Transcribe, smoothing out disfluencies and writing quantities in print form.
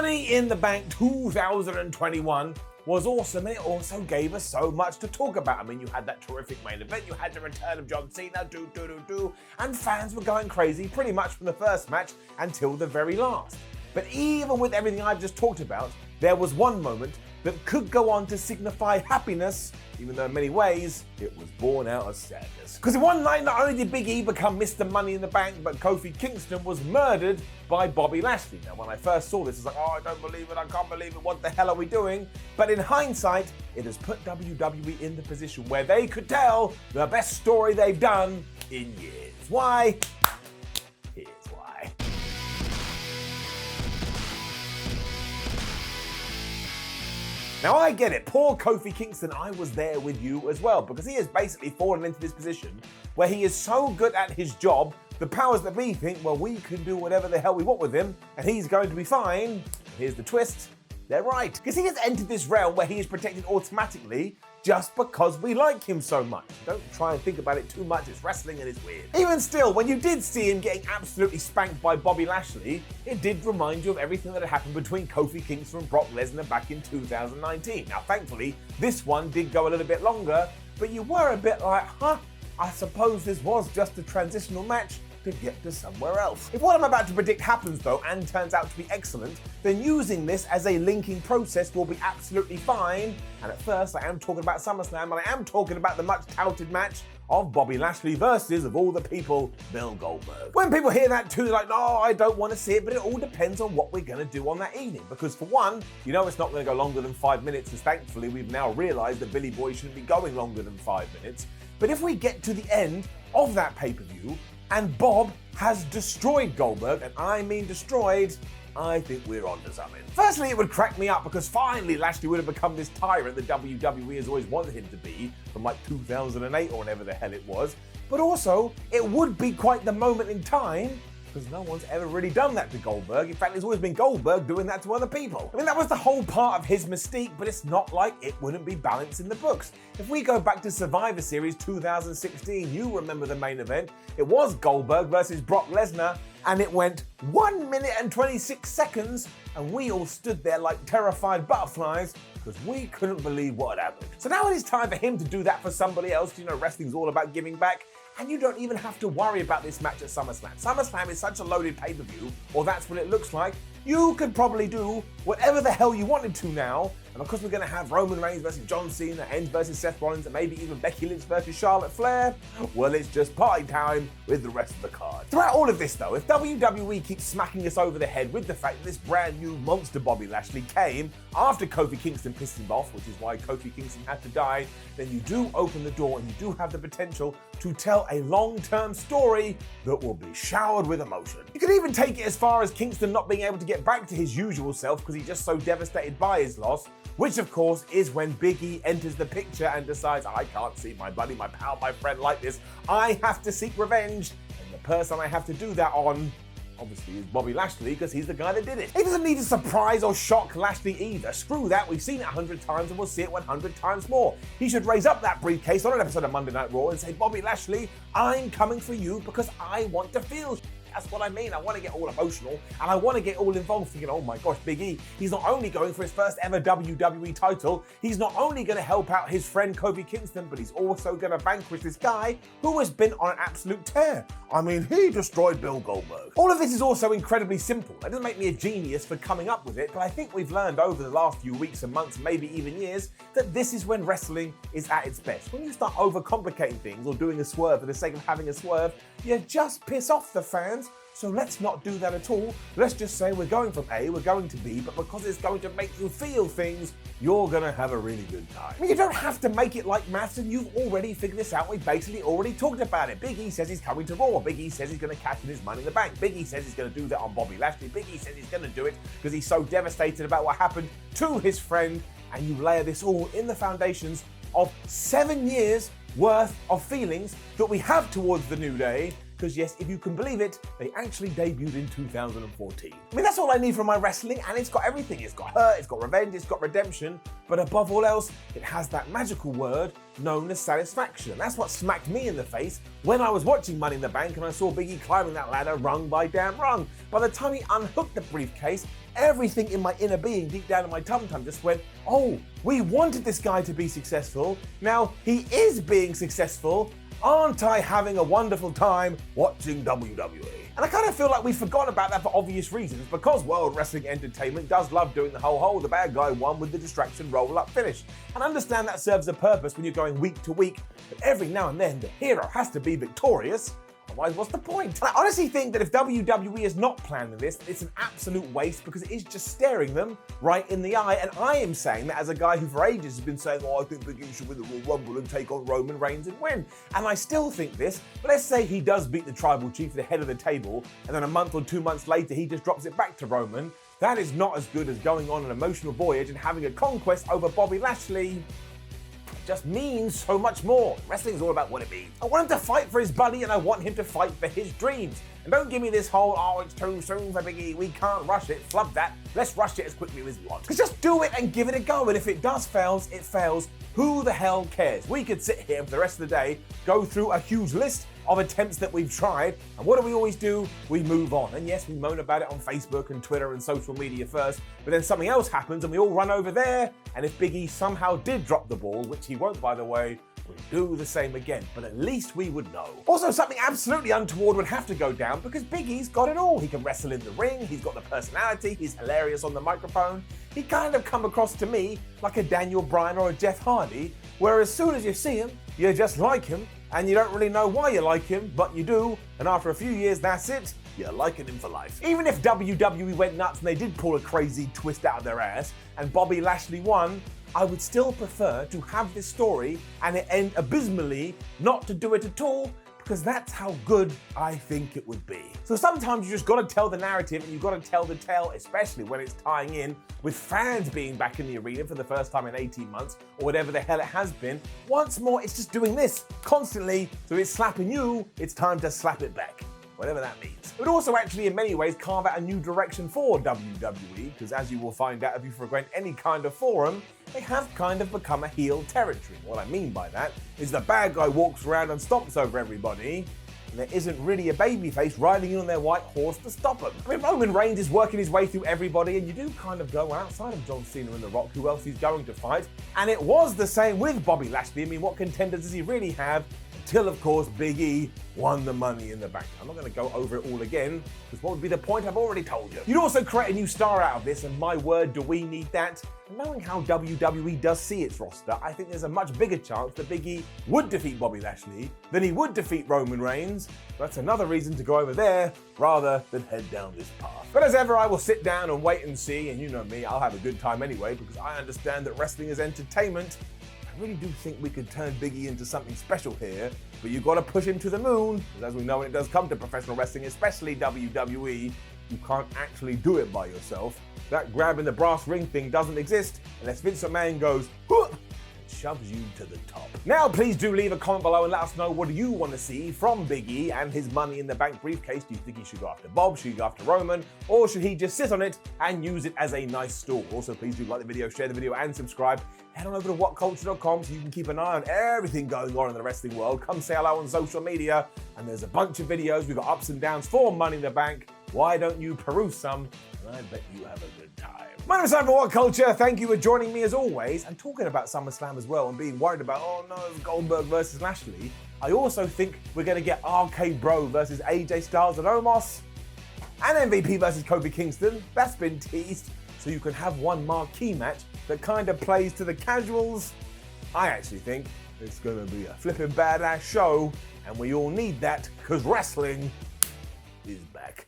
Money in the Bank 2021 was awesome, and it also gave us so much to talk about. I mean, you had that terrific main event, you had the return of John Cena, and fans were going crazy pretty much from the first match until the very last. But even with everything I've just talked about, there was one moment that could go on to signify happiness, even though in many ways it was born out of sadness. Because in one night, not only did Big E become Mr. Money in the Bank, but Kofi Kingston was murdered by Bobby Lashley. Now, when I first saw this, I was like, oh, I don't believe it, I can't believe it, what the hell are we doing? But in hindsight, it has put WWE in the position where they could tell the best story they've done in years. Why? Here's why. Now, I get it. Poor Kofi Kingston, I was there with you as well, because he has basically fallen into this position where he is so good at his job, the powers that be think, well, we can do whatever the hell we want with him, and he's going to be fine. Here's the twist. They're right. Because he has entered this realm where he is protected automatically just because we like him so much. Don't try and think about it too much, it's wrestling and it's weird. Even still, when you did see him getting absolutely spanked by Bobby Lashley, it did remind you of everything that had happened between Kofi Kingston and Brock Lesnar back in 2019. Now, thankfully, this one did go a little bit longer, but you were a bit like, I suppose this was just a transitional match to get to somewhere else. If what I'm about to predict happens though and turns out to be excellent, then using this as a linking process will be absolutely fine. And at first I am talking about Summerslam, and I am talking about the much touted match of Bobby Lashley versus, of all the people, Bill Goldberg. When people hear that too, they're like, no, I don't want to see it, but it all depends on what we're going to do on that evening. Because for one, you know it's not going to go longer than 5 minutes, as thankfully we've now realised that Billy Boy shouldn't be going longer than 5 minutes. But if we get to the end of that pay-per-view, and Bob has destroyed Goldberg, and I mean destroyed, I think we're onto something. Firstly, it would crack me up because finally Lashley would have become this tyrant that WWE has always wanted him to be from like 2008 or whenever the hell it was. But also, it would be quite the moment in time because no one's ever really done that to Goldberg. In fact, it's always been Goldberg doing that to other people. I mean, that was the whole part of his mystique, but it's not like it wouldn't be balanced in the books. If we go back to Survivor Series 2016, you remember the main event. It was Goldberg versus Brock Lesnar, and it went 1 minute and 26 seconds, and we all stood there like terrified butterflies because we couldn't believe what had happened. So now it is time for him to do that for somebody else. You know, wrestling's all about giving back. And you don't even have to worry about this match at SummerSlam. SummerSlam is such a loaded pay-per-view, or that's what it looks like. You could probably do whatever the hell you wanted to now. And because we're going to have Roman Reigns versus John Cena, Edge versus Seth Rollins, and maybe even Becky Lynch versus Charlotte Flair, well, it's just party time with the rest of the card. Throughout all of this, though, if WWE keeps smacking us over the head with the fact that this brand new monster Bobby Lashley came after Kofi Kingston pissed him off, which is why Kofi Kingston had to die, then you do open the door and you do have the potential to tell a long-term story that will be showered with emotion. You could even take it as far as Kingston not being able to get back to his usual self because he's just so devastated by his loss, which of course is when Big E enters the picture and decides, I can't see my buddy, my pal, my friend like this. I have to seek revenge, and the person I have to do that on, obviously, is Bobby Lashley, because he's the guy that did it. He doesn't need to surprise or shock Lashley either. Screw that, we've seen it 100 times and we'll see it 100 times more. He should raise up that briefcase on an episode of Monday Night Raw and say, Bobby Lashley, I'm coming for you because I want to feel. That's what I mean. I want to get all emotional and I want to get all involved thinking, oh my gosh, Big E, he's not only going for his first ever WWE title, he's not only going to help out his friend Kofi Kingston, but he's also going to vanquish this guy who has been on an absolute tear. I mean, he destroyed Bill Goldberg. All of this is also incredibly simple. That doesn't make me a genius for coming up with it, but I think we've learned over the last few weeks and months, maybe even years, that this is when wrestling is at its best. When you start overcomplicating things or doing a swerve for the sake of having a swerve, you just piss off the fans. So let's not do that at all. Let's just say we're going from A, we're going to B, but because it's going to make you feel things, you're going to have a really good time. I mean, you don't have to make it like maths, and you've already figured this out. We've basically already talked about it. Big E says he's coming to Raw. Big E says he's going to cash in his Money in the Bank. Big E says he's going to do that on Bobby Lashley. Big E says he's going to do it because he's so devastated about what happened to his friend. And you layer this all in the foundations of 7 years worth of feelings that we have towards the New Day. Because yes, if you can believe it, they actually debuted in 2014. I mean, that's all I need from my wrestling, and it's got everything. It's got hurt, it's got revenge, it's got redemption, but above all else, it has that magical word known as satisfaction. And that's what smacked me in the face when I was watching Money in the Bank and I saw Big E climbing that ladder rung by damn rung. By the time he unhooked the briefcase, everything in my inner being, deep down in my tum-tum, just went, oh, we wanted this guy to be successful. Now he is being successful. Aren't I having a wonderful time watching WWE? And I kind of feel like we forgot about that for obvious reasons, because World Wrestling Entertainment does love doing the whole the bad guy won with the distraction roll-up finish. And I understand that serves a purpose when you're going week to week, but every now and then the hero has to be victorious. Otherwise, what's the point? And I honestly think that if WWE is not planning this, it's an absolute waste, because it is just staring them right in the eye. And I am saying that as a guy who for ages has been saying, oh, I think Big E should win the Royal Rumble and take on Roman Reigns and win. And I still think this, but let's say he does beat the Tribal Chief at the head of the table, and then a month or 2 months later, he just drops it back to Roman. That is not as good as going on an emotional voyage and having a conquest over Bobby Lashley. Just means so much more. Wrestling is all about what it means. I want him to fight for his buddy, and I want him to fight for his dreams. And don't give me this whole, oh, it's too soon for Big E, we can't rush it. Flub that. Let's rush it as quickly as we want. Because just do it and give it a go. And if it does fails, it fails. Who the hell cares? We could sit here for the rest of the day, go through a huge list of attempts that we've tried, and what do we always do? We move on. And yes, we moan about it on Facebook and Twitter and social media first, but then something else happens and we all run over there, and if Big E somehow did drop the ball, which he won't by the way, we'd do the same again, but at least we would know. Also, something absolutely untoward would have to go down, because Big E's got it all. He can wrestle in the ring, he's got the personality, he's hilarious on the microphone. He kind of come across to me like a Daniel Bryan or a Jeff Hardy, where as soon as you see him, you just like him, and you don't really know why you like him, but you do, and after a few years, that's it, you're liking him for life. Even if WWE went nuts and they did pull a crazy twist out of their ass, and Bobby Lashley won, I would still prefer to have this story and it end abysmally, not to do it at all, because that's how good I think it would be. So sometimes you just gotta tell the narrative, and you've gotta tell the tale, especially when it's tying in with fans being back in the arena for the first time in 18 months, or whatever the hell it has been. Once more, it's just doing this constantly, so it's slapping you, it's time to slap it back. Whatever that means. It would also actually in many ways carve out a new direction for WWE, because as you will find out if you frequent any kind of forum, they have kind of become a heel territory. What I mean by that is the bad guy walks around and stomps over everybody, and there isn't really a babyface riding in on their white horse to stop him. I mean, Roman Reigns is working his way through everybody, and you do kind of go outside of John Cena and The Rock, who else he's going to fight? And it was the same with Bobby Lashley. I mean, what contenders does he really have? Until, of course, Big E won the Money in the Bank. I'm not going to go over it all again, because what would be the point? I've already told you. You'd also create a new star out of this, and my word, do we need that? And knowing how WWE does see its roster, I think there's a much bigger chance that Big E would defeat Bobby Lashley than he would defeat Roman Reigns. That's another reason to go over there rather than head down this path. But as ever, I will sit down and wait and see, and you know me, I'll have a good time anyway, because I understand that wrestling is entertainment. I really do think we could turn Big E into something special here, but you've got to push him to the moon, because as we know when it does come to professional wrestling, especially WWE, you can't actually do it by yourself. That grabbing the brass ring thing doesn't exist unless Vince McMahon goes, "Huh," and shoves you to the top. Now, please do leave a comment below and let us know what do you want to see from Big E and his Money in the Bank briefcase. Do you think he should go after Bob? Should he go after Roman? Or should he just sit on it and use it as a nice stool? Also, please do like the video, share the video, and subscribe. Head on over to whatculture.com so you can keep an eye on everything going on in the wrestling world. Come say hello on social media, and there's a bunch of videos. We've got ups and downs for Money in the Bank. Why don't you peruse some? And I bet you have a good time. My name is Simon for What Culture. Thank you for joining me as always, and talking about SummerSlam as well, and being worried about, oh no, it's Goldberg versus Lashley. I also think we're going to get RK Bro versus AJ Styles and Omos, and MVP versus Kofi Kingston. That's been teased, so you can have one marquee match that kind of plays to the casuals. I actually think it's going to be a flipping badass show, and we all need that, because wrestling is back.